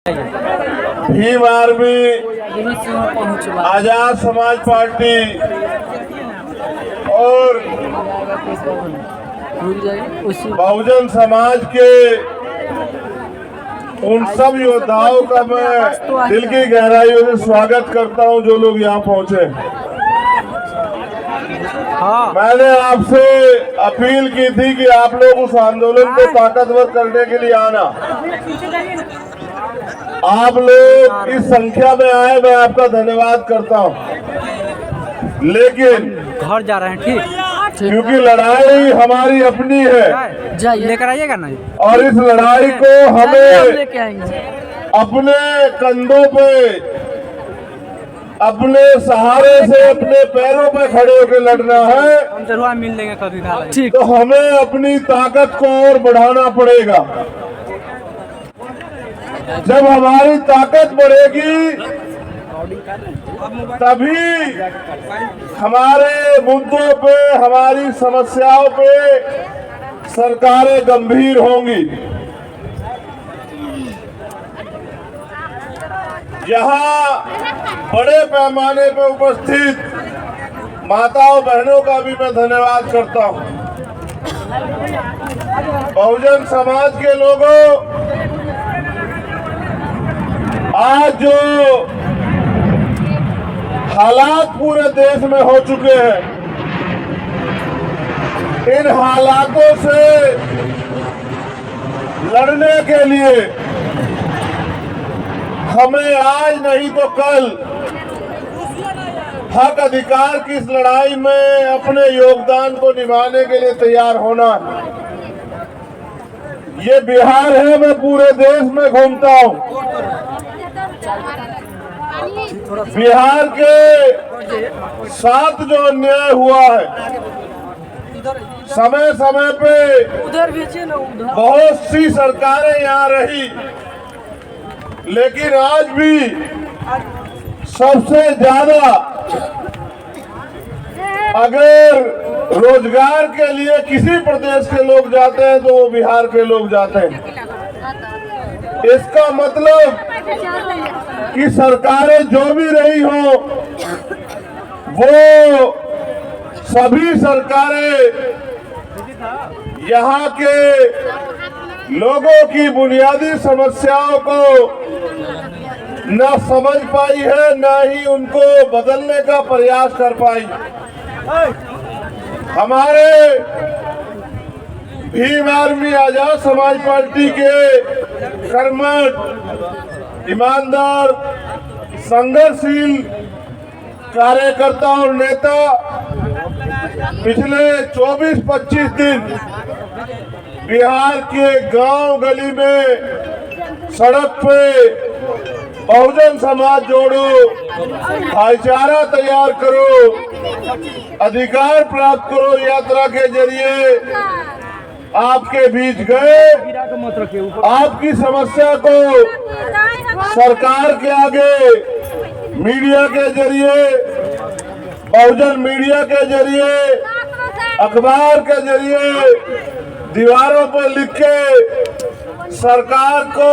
Bhim army, Azad Samaj party और बहुजन समाज के उन सब योद्धाओं का मैं दिल की गहराइयों से स्वागत करता हूं जो लोग यहां पहुंचे। मैंने आपसे अपील की थी कि आप लोग उस आंदोलन को ताकतवर करने के लिए आना। आप लोग इस संख्या में आए, मैं आपका धन्यवाद करता हूं। लेकिन घर जा रहे हैं, ठीक, क्योंकि लड़ाई हमारी अपनी है, लेकर आइएगा ना, और इस लड़ाई को हमें अपने कंधों पे, अपने सहारे से, अपने पैरों पे खड़े होकर लड़ना है। हम जरूर मिल लेंगे कभी, ठीक। तो हमें अपनी ताकत को और बढ़ाना पड़ेगा। जब हमारी ताकत बढ़ेगी तभी हमारे मुद्दों पे, हमारी समस्याओं पे सरकारें गंभीर होंगी। यहाँ बड़े पैमाने पर उपस्थित माताओं बहनों का भी मैं धन्यवाद करता हूँ। बहुजन समाज के लोगों, आज जो हालात पूरे देश में हो चुके हैं, इन हालातों से लड़ने के लिए हमें आज नहीं तो कल हक अधिकार की इस लड़ाई में अपने योगदान को निभाने के लिए तैयार होना है। ये बिहार है, मैं पूरे देश में घूमता हूँ। बिहार के साथ जो अन्याय हुआ है, समय समय पे बहुत सी सरकारें यहाँ रही, लेकिन आज भी सबसे ज्यादा अगर रोजगार के लिए किसी प्रदेश के लोग जाते हैं तो वो बिहार के लोग जाते हैं। इसका मतलब कि सरकारें जो भी रही हो, वो सभी सरकारें यहाँ के लोगों की बुनियादी समस्याओं को न समझ पाई है, न ही उनको बदलने का प्रयास कर पाई। हमारे भीम आर्मी आजाद समाज पार्टी के कर्मठ, ईमानदार, संघर्षशील कार्यकर्ता और नेता पिछले 24-25 दिन बिहार के गांव गली में, सड़क पे बहुजन समाज जोड़ो, भाईचारा तैयार करो, अधिकार प्राप्त करो यात्रा के जरिए आपके बीच गए। आपकी समस्या को सरकार के आगे मीडिया के जरिए, बहुजन मीडिया के जरिए, अखबार के जरिए, दीवारों पर लिख के सरकार को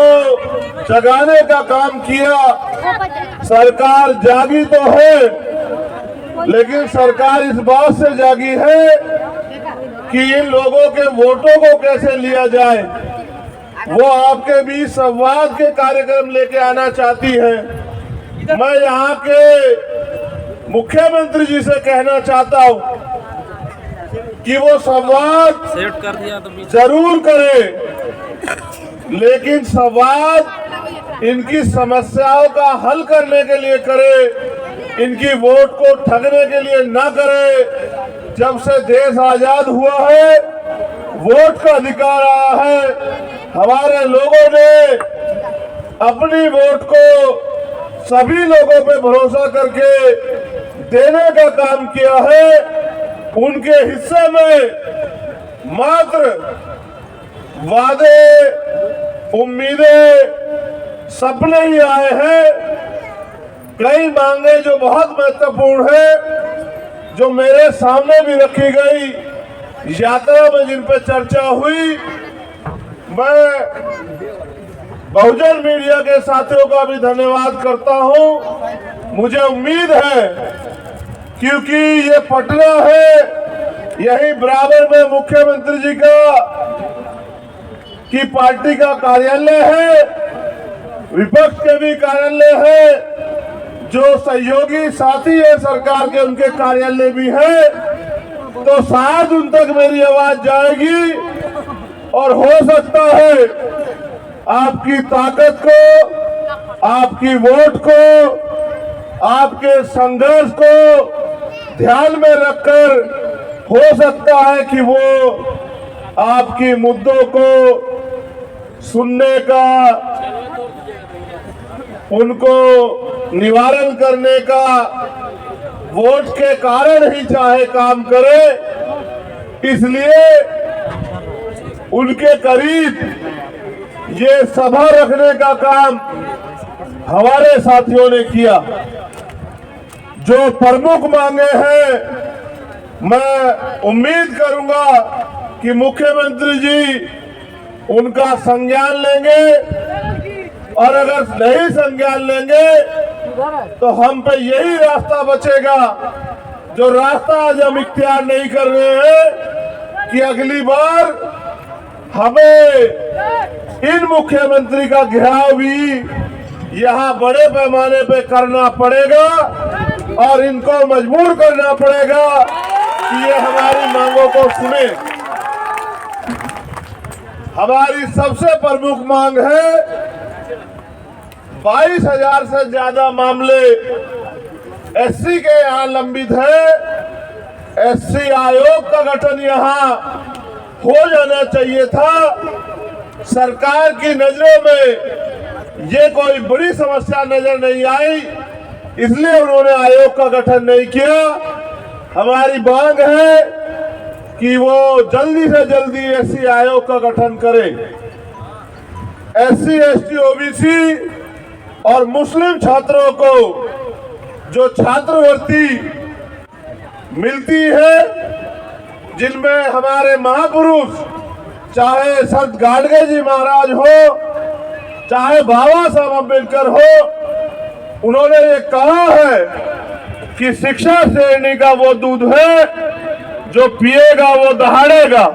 जगाने का काम किया। सरकार जागी तो है, लेकिन सरकार इस बात से जागी है कि इन लोगों के वोटों को कैसे लिया जाए। वो आपके बीच संवाद के कार्यक्रम लेके आना चाहती है। मैं यहाँ के मुख्यमंत्री जी से कहना चाहता हूँ कि वो संवाद जरूर करें, लेकिन संवाद इनकी समस्याओं का हल करने के लिए करे, इनकी वोट को ठगने के लिए ना करे। जब से देश आजाद हुआ है, वोट का अधिकार आया है, हमारे लोगों ने अपनी वोट को सभी लोगों पे भरोसा करके देने का काम किया है। उनके हिस्से में मात्र वादे, उम्मीदें, सपने ही आए हैं। कई मांगे जो बहुत महत्वपूर्ण है, जो मेरे सामने भी रखी गई, यात्रा में जिन पर चर्चा हुई, मैं बहुजन मीडिया के साथियों का भी धन्यवाद करता हूं। मुझे उम्मीद है, क्योंकि ये पटना है, यही बराबर में मुख्यमंत्री जी की पार्टी का कार्यालय है, विपक्ष के भी कार्यालय है, जो सहयोगी साथी है सरकार के उनके कार्यालय भी है। तो शायद उन तक मेरी आवाज जाएगी और हो सकता है आपकी ताकत को, आपकी वोट को, आपके संघर्ष को ध्यान में रखकर हो सकता है कि वो आपकी मुद्दों को सुनने का, उनको निवारण करने का वोट के कारण ही चाहे काम करे। इसलिए उनके करीब ये सभा रखने का काम हमारे साथियों ने किया। जो प्रमुख मांगे हैं, मैं उम्मीद करूंगा कि मुख्यमंत्री जी उनका संज्ञान लेंगे, और अगर नहीं संज्ञान लेंगे तो हम पे यही रास्ता बचेगा, जो रास्ता आज हम इख्तियार नहीं कर रहे हैं, कि अगली बार हमें इन मुख्यमंत्री का घेराव भी यहाँ बड़े पैमाने पे करना पड़ेगा और इनको मजबूर करना पड़ेगा कि ये हमारी मांगों को सुने। हमारी सबसे प्रमुख मांग है, 22,000 से ज्यादा मामले एससी के यहाँ लंबित है। एससी आयोग का गठन यहाँ हो जाना चाहिए था। सरकार की नजरों में ये कोई बड़ी समस्या नजर नहीं आई, इसलिए उन्होंने आयोग का गठन नहीं किया। हमारी मांग है कि वो जल्दी से जल्दी एससी आयोग का गठन करे। एससी, एसटी, ओबीसी और मुस्लिम छात्रों को जो छात्रवृत्ति मिलती है, जिनमें हमारे महापुरुष, चाहे संत गाडगे जी महाराज हो, चाहे बाबा साहब अम्बेडकर हो, उन्होंने ये कहा है कि शिक्षा श्रेणी का वो दूध है जो पिएगा वो दहाड़ेगा।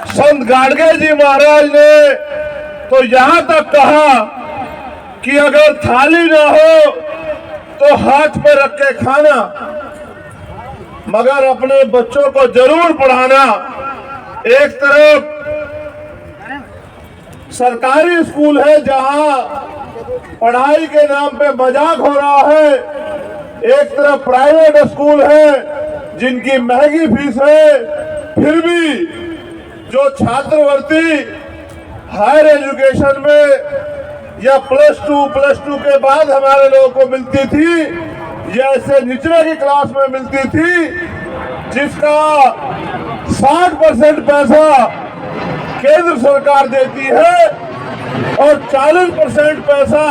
संत गाडगे जी महाराज ने तो यहाँ तक कहा कि अगर थाली ना हो तो हाथ पे रख के खाना, मगर अपने बच्चों को जरूर पढ़ाना। एक तरफ सरकारी स्कूल है जहाँ पढ़ाई के नाम पे मजाक हो रहा है, एक तरफ प्राइवेट स्कूल है जिनकी महंगी फीस है, फिर भी जो छात्रवृत्ति हायर एजुकेशन में या +2 के बाद हमारे लोगों को मिलती थी, या ऐसे निचले की क्लास में मिलती थी, जिसका 60% पैसा केंद्र सरकार देती है और 40% पैसा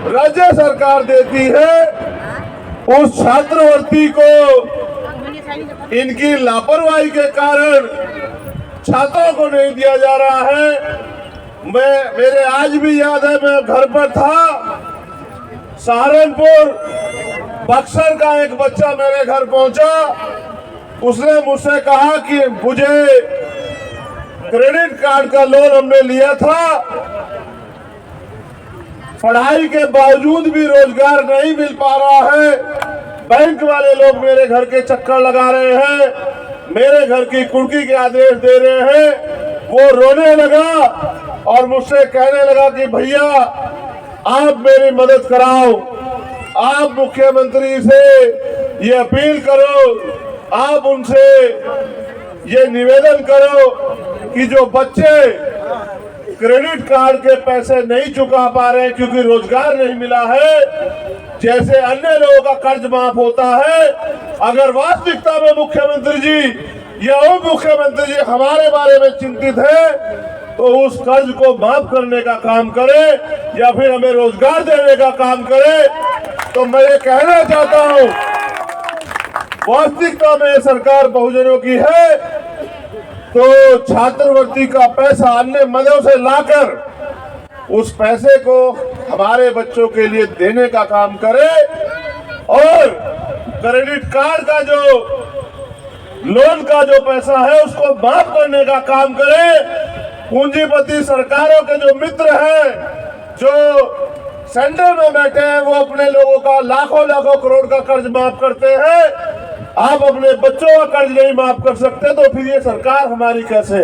राज्य सरकार देती है, उस छात्रवृत्ति को इनकी लापरवाही के कारण छात्रों को नहीं दिया जा रहा है। मेरे आज भी याद है, मैं घर पर था, सहारनपुर बक्सर का एक बच्चा मेरे घर पहुंचा। उसने मुझसे कहा कि मुझे क्रेडिट कार्ड का लोन हमने लिया था, पढ़ाई के बावजूद भी रोजगार नहीं मिल पा रहा है, बैंक वाले लोग मेरे घर के चक्कर लगा रहे हैं, मेरे घर की कुर्की के आदेश दे रहे हैं। वो रोने लगा और मुझसे कहने लगा कि भैया आप मेरी मदद कराओ, आप मुख्यमंत्री से ये अपील करो, आप उनसे ये निवेदन करो कि जो बच्चे क्रेडिट कार्ड के पैसे नहीं चुका पा रहे हैं क्योंकि रोजगार नहीं मिला है, जैसे अन्य लोगों का कर्ज माफ होता है, अगर वास्तविकता में मुख्यमंत्री जी या उप मुख्यमंत्री जी हमारे बारे में चिंतित है तो उस कर्ज को माफ करने का काम करे या फिर हमें रोजगार देने का काम करे। तो मैं ये कहना चाहता हूं, वास्तविकता में सरकार बहुजनों की है, तो छात्रवृत्ति का पैसा अन्य मदों से लाकर उस पैसे को हमारे बच्चों के लिए देने का काम करे और क्रेडिट कार्ड का जो लोन का जो पैसा है उसको माफ करने का काम करे। पूंजीपति सरकारों के जो मित्र हैं, जो सेंटर में बैठे हैं, वो अपने लोगों का लाखों लाखों करोड़ का कर्ज माफ करते हैं। आप अपने बच्चों का कर्ज नहीं माफ कर सकते तो फिर ये सरकार हमारी कैसे?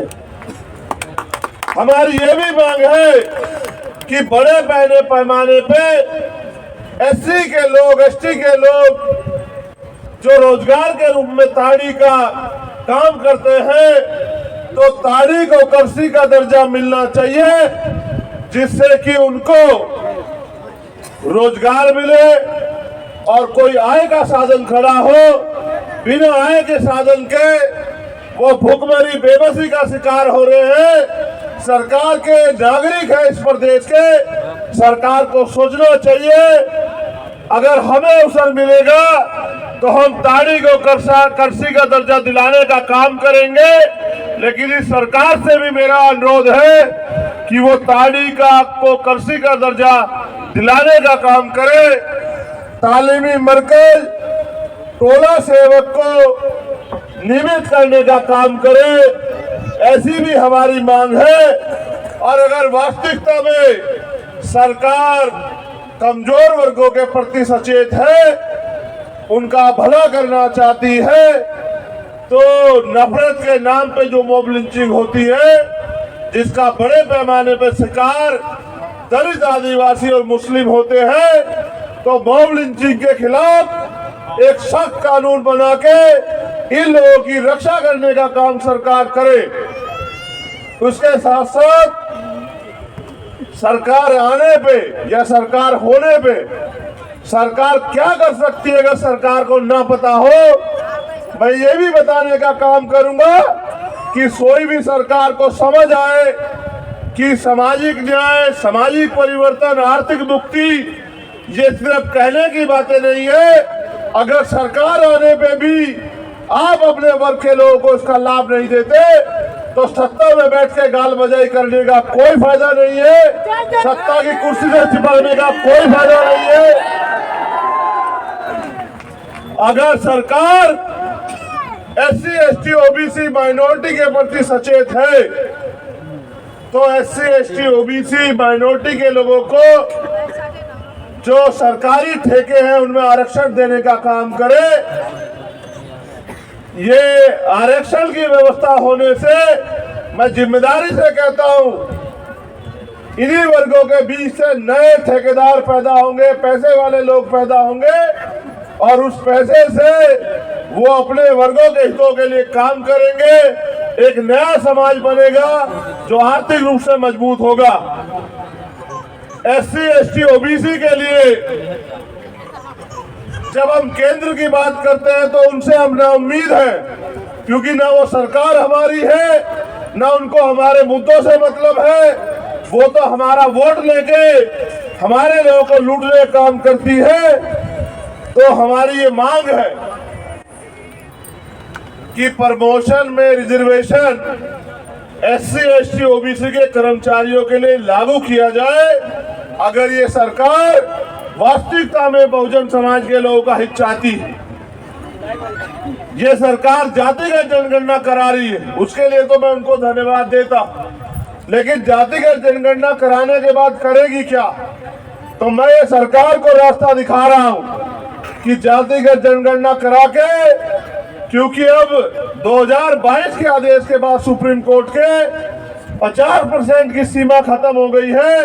हमारी ये भी मांग है कि बड़े पैमाने पे एससी के लोग, एसटी के लोग जो रोजगार के रूप में ताड़ी का काम करते हैं, तो ताड़ी को कर्सी का दर्जा मिलना चाहिए, जिससे कि उनको रोजगार मिले और कोई आय का साधन खड़ा हो। बिना आय के साधन के वो भूखमरी बेबसी का शिकार हो रहे हैं। सरकार के नागरिक है इस प्रदेश के, सरकार को सोचना चाहिए। अगर हमें अवसर मिलेगा तो हम ताड़ी को कर्सी का दर्जा दिलाने का काम करेंगे, लेकिन इस सरकार से भी मेरा अनुरोध है कि वो ताड़ी को कर्सी का दर्जा दिलाने का काम करे। तालीमी मरकज टोला सेवक को नियमित करने का काम करे, ऐसी भी हमारी मांग है। और अगर वास्तविकता में सरकार कमजोर वर्गों के प्रति सचेत है, उनका भला करना चाहती है, तो नफरत के नाम पे जो मॉब लिंचिंग होती है, जिसका बड़े पैमाने पे शिकार दलित, आदिवासी और मुस्लिम होते हैं, तो मॉब लिंचिंग के खिलाफ एक सख्त कानून बना के इन लोगों की रक्षा करने का काम सरकार करे। उसके साथ साथ सरकार आने पे या सरकार होने पे सरकार क्या कर सकती है, अगर सरकार को ना पता हो, मैं ये भी बताने का काम करूंगा कि कोई भी सरकार को समझ आए कि सामाजिक न्याय, सामाजिक परिवर्तन, आर्थिक मुक्ति ये सिर्फ कहने की बातें नहीं है। अगर सरकार आने पे भी आप अपने वर्ग के लोगों को इसका लाभ नहीं देते, तो सत्ता में बैठ के गाल बजाई करने का कोई फायदा नहीं है, सत्ता की कुर्सी से चिपकने का कोई फायदा नहीं है। अगर सरकार एससी, एसटी, ओबीसी, माइनॉरिटी के प्रति सचेत है, तो एससी, एसटी, ओबीसी, माइनॉरिटी के लोगों को जो सरकारी ठेके हैं उनमें आरक्षण देने का काम करे। ये आरक्षण की व्यवस्था होने से मैं जिम्मेदारी से कहता हूं, इन्हीं वर्गों के बीच से नए ठेकेदार पैदा होंगे, पैसे वाले लोग पैदा होंगे, और उस पैसे से वो अपने वर्गों के हितों के लिए काम करेंगे। एक नया समाज बनेगा जो आर्थिक रूप से मजबूत होगा। एससी, एसटी, ओबीसी के लिए जब हम केंद्र की बात करते हैं तो उनसे हम ना उम्मीद है, क्योंकि ना वो सरकार हमारी है, ना उनको हमारे मुद्दों से मतलब है। वो तो हमारा वोट लेके हमारे लोगों को लूटने का काम करती है। तो हमारी ये मांग है कि प्रमोशन में रिजर्वेशन एससी, एसटी, ओबीसी के कर्मचारियों के लिए लागू किया जाए। अगर ये सरकार वास्तविकता में बहुजन समाज के लोगों का हित चाहती है, ये सरकार जातिगत जनगणना करा रही है, उसके लिए तो मैं उनको धन्यवाद देता, लेकिन जातिगत जनगणना कराने के बाद करेगी क्या? तो मैं ये सरकार को रास्ता दिखा रहा हूं कि जातिगत जनगणना करा के, क्योंकि अब 2022 के आदेश के बाद सुप्रीम कोर्ट के 50% की सीमा खत्म हो गई है,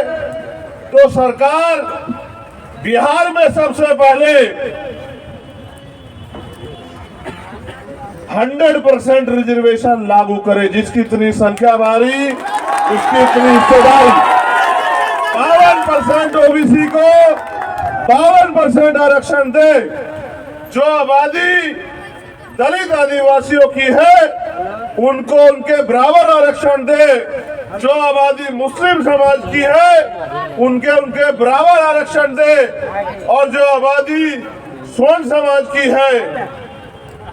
तो सरकार बिहार में सबसे पहले 100% रिजर्वेशन लागू करे। जिसकी इतनी संख्या भारी, उसकी इतनी हिस्सेदारी। 52% ओबीसी को 52% आरक्षण दे। जो आबादी दलित, आदिवासियों की है उनको उनके बराबर आरक्षण दे। जो आबादी मुस्लिम समाज की है उनके बराबर आरक्षण दे। और जो आबादी स्वर्ण समाज की है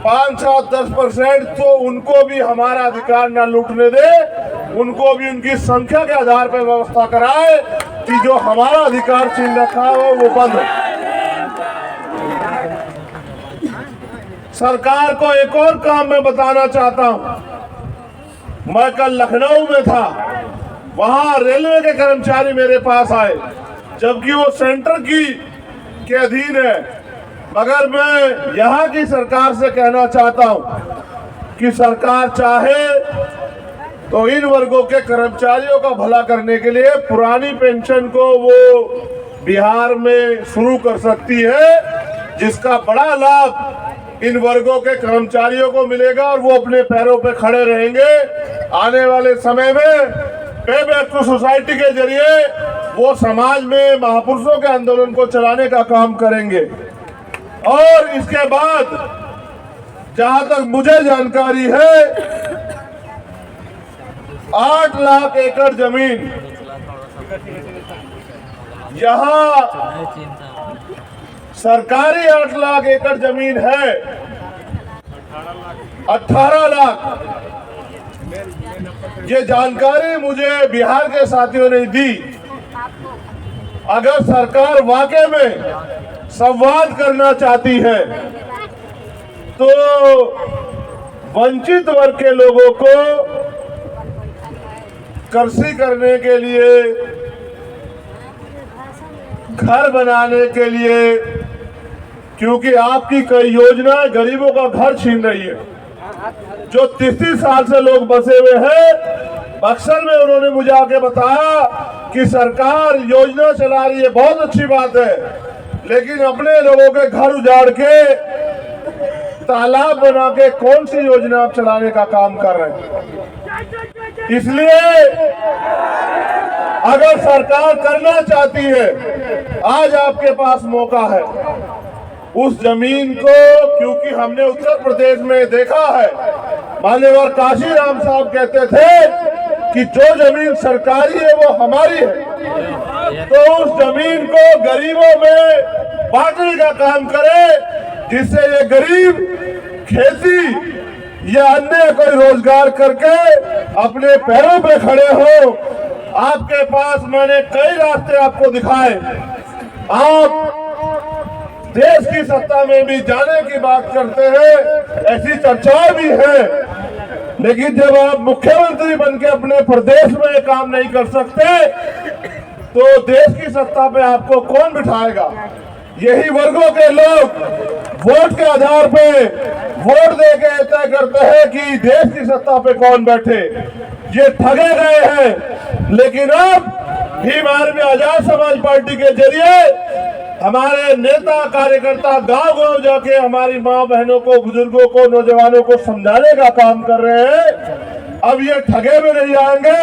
5-7-10% तो उनको भी हमारा अधिकार न लूटने दे, उनको भी उनकी संख्या के आधार पर व्यवस्था कराए कि जो हमारा अधिकार छीन रखा है वो बंद हो। सरकार को एक और काम मैं बताना चाहता हूं। मैं कल लखनऊ में था, वहां रेलवे के कर्मचारी मेरे पास आए, जबकि वो सेंटर के अधीन है, मगर मैं यहाँ की सरकार से कहना चाहता हूँ कि सरकार चाहे तो इन वर्गों के कर्मचारियों का भला करने के लिए पुरानी पेंशन को वो बिहार में शुरू कर सकती है, जिसका बड़ा लाभ इन वर्गों के कर्मचारियों को मिलेगा और वो अपने पैरों पे खड़े रहेंगे। आने वाले समय में पे बैक टू सोसाइटी के जरिए वो समाज में महापुरुषों के आंदोलन को चलाने का काम करेंगे। और इसके बाद जहां तक मुझे जानकारी है, 8 लाख एकड़ जमीन यहाँ सरकारी 8 लाख एकड़ जमीन है, 18 लाख, ये जानकारी मुझे बिहार के साथियों ने दी। अगर सरकार वाकई में संवाद करना चाहती है तो वंचित वर्ग के लोगों को कृषि करने के लिए, घर बनाने के लिए, क्योंकि आपकी कई योजनाएं गरीबों का घर छीन रही है। जो 30 साल से लोग बसे हुए हैं, बक्सर में उन्होंने मुझे आके बताया कि सरकार योजना चला रही है, बहुत अच्छी बात है, लेकिन अपने लोगों के घर उजाड़ के तालाब बना के कौन सी योजना आप चलाने का काम कर रहे हैं। इसलिए अगर सरकार करना चाहती है, आज आपके पास मौका है। उस जमीन को, क्योंकि हमने उत्तर प्रदेश में देखा है, मान्यवर काशीराम साहब कहते थे कि जो जमीन सरकारी है वो हमारी है, तो उस जमीन को गरीबों में बांटने का काम करे, जिससे ये गरीब खेती या अन्य कोई रोजगार करके अपने पैरों पे खड़े हो। आपके पास मैंने कई रास्ते आपको दिखाए। आप देश की सत्ता में भी जाने की बात करते हैं, ऐसी चर्चाएं भी है, लेकिन जब आप मुख्यमंत्री बनके अपने प्रदेश में काम नहीं कर सकते तो देश की सत्ता पे आपको कौन बिठाएगा। यही वर्गों के लोग वोट के आधार पे वोट देके तय करते हैं कि देश की सत्ता पे कौन बैठे। ये ठगे गए हैं, लेकिन अब भीम आर्मी आजाद समाज पार्टी के जरिए हमारे नेता कार्यकर्ता गांव-गांव जाके हमारी माँ बहनों को, बुजुर्गों को, नौजवानों को समझाने का काम कर रहे हैं। अब ये ठगे में नहीं आएंगे,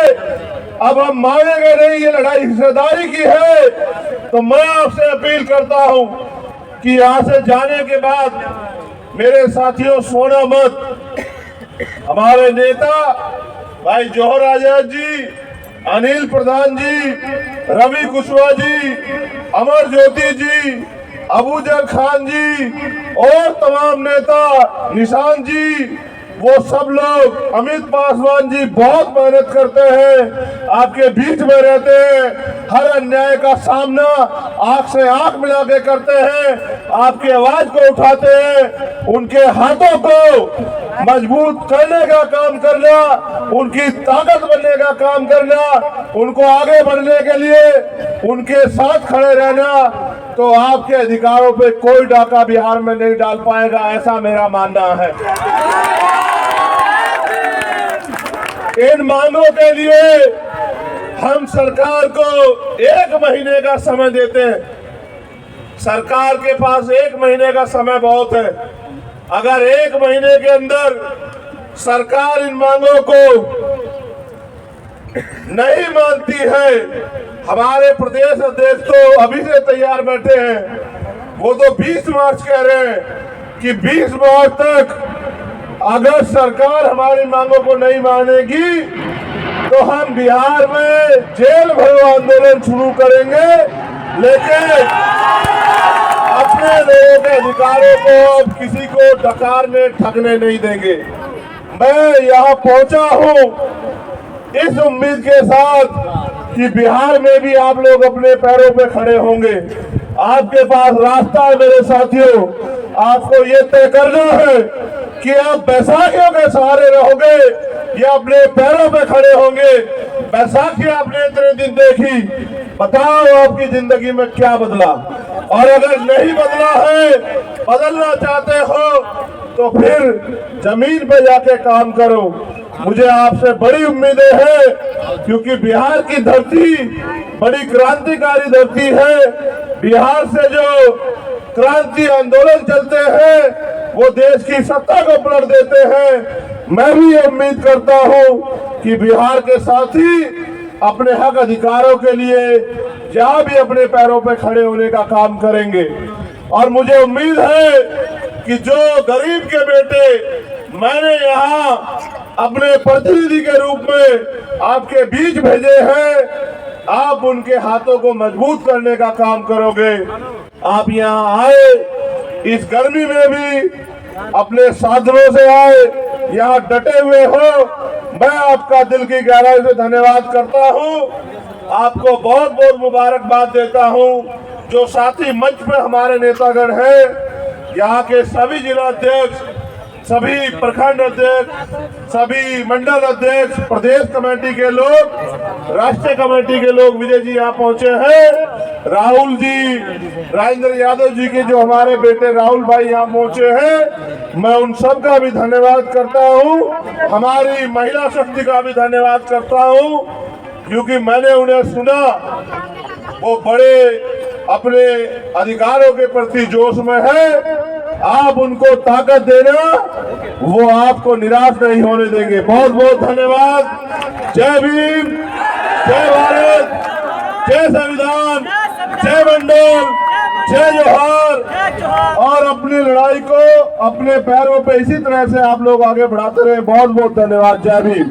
अब हम मांगेंगे नहीं, ये लड़ाई हिस्सेदारी की है। तो मैं आपसे अपील करता हूं कि यहाँ से जाने के बाद मेरे साथियों सोना मत। हमारे नेता भाई जौहर आजाद जी, अनिल प्रधान जी, रवि कुशवाहा जी, अमर ज्योति जी, अबूजर खान जी और तमाम नेता, निशान जी, वो सब लोग, अमित पासवान जी बहुत मेहनत करते हैं, आपके बीच में रहते हैं, हर अन्याय का सामना आंख से आंख मिला के करते हैं, आपकी आवाज को उठाते हैं। उनके हाथों को मजबूत करने का काम करना, उनकी ताकत बनने का काम करना, उनको आगे बढ़ने के लिए उनके साथ खड़े रहना, तो आपके अधिकारों पे कोई डाका बिहार में नहीं डाल पाएगा, ऐसा मेरा मानना है। इन मांगों के लिए हम सरकार को 1 महीने का समय देते हैं। सरकार के पास 1 महीने का समय बहुत है। अगर 1 महीने के अंदर सरकार इन मांगों को नहीं मानती है, हमारे प्रदेश अध्यक्ष तो अभी से तैयार बैठे हैं, वो तो 20 मार्च कह रहे हैं कि 20 मार्च तक अगर सरकार हमारी मांगों को नहीं मानेगी तो हम बिहार में जेल भरो आंदोलन शुरू करेंगे, लेकिन अपने लोगों के अधिकारों को अब किसी को आपको डकारने ठगने नहीं देंगे। मैं यहाँ पहुंचा हूँ इस उम्मीद के साथ कि बिहार में भी आप लोग अपने पैरों पे खड़े होंगे। आपके पास रास्ता है मेरे साथियों, आपको ये तय करना है कि आप बैसाखियों के सहारे रहोगे या अपने पैरों पे खड़े होंगे। बैसाखी आपने इतने दिन देखी, बताओ आपकी जिंदगी में क्या बदला, और अगर नहीं बदला है, बदलना चाहते हो तो फिर जमीन पे जाके काम करो। मुझे आपसे बड़ी उम्मीदें हैं क्योंकि बिहार की धरती बड़ी क्रांतिकारी धरती है। बिहार से जो क्रांति आंदोलन चलते हैं वो देश की सत्ता को पलट देते हैं। मैं भी ये उम्मीद करता हूँ कि बिहार के साथी अपने हक अधिकारों के लिए जहाँ भी अपने पैरों पे खड़े होने का काम करेंगे। और मुझे उम्मीद है कि जो गरीब के बेटे मैंने यहाँ अपने प्रतिनिधि के रूप में आपके बीच भेजे हैं, आप उनके हाथों को मजबूत करने का काम करोगे। आप यहाँ आए, इस गर्मी में भी अपने साधनों से आए, यहाँ डटे हुए हो, मैं आपका दिल की गहराई से धन्यवाद करता हूँ। आपको बहुत बहुत मुबारकबाद देता हूँ। जो साथी मंच पे हमारे नेतागण हैं, यहाँ के सभी जिला अध्यक्ष, सभी प्रखंड अध्यक्ष, सभी मंडल अध्यक्ष, प्रदेश कमेटी के लोग, राष्ट्रीय कमेटी के लोग, विजय जी यहाँ पहुंचे हैं, राहुल जी, राजेंद्र यादव जी के जो हमारे बेटे राहुल भाई यहाँ पहुंचे हैं, मैं उन सब का भी धन्यवाद करता हूँ। हमारी महिला शक्ति का भी धन्यवाद करता हूँ क्योंकि मैंने उन्हें सुना, वो बड़े अपने अधिकारों के प्रति जोश में है। आप उनको ताकत देना, वो आपको निराश नहीं होने देंगे। बहुत बहुत धन्यवाद। जय भीम, जय भारत, जय संविधान, जय मंडल, जय जोहार। और अपनी लड़ाई को अपने पैरों पे इसी तरह से आप लोग आगे बढ़ाते रहे। बहुत बहुत धन्यवाद। जय भीम।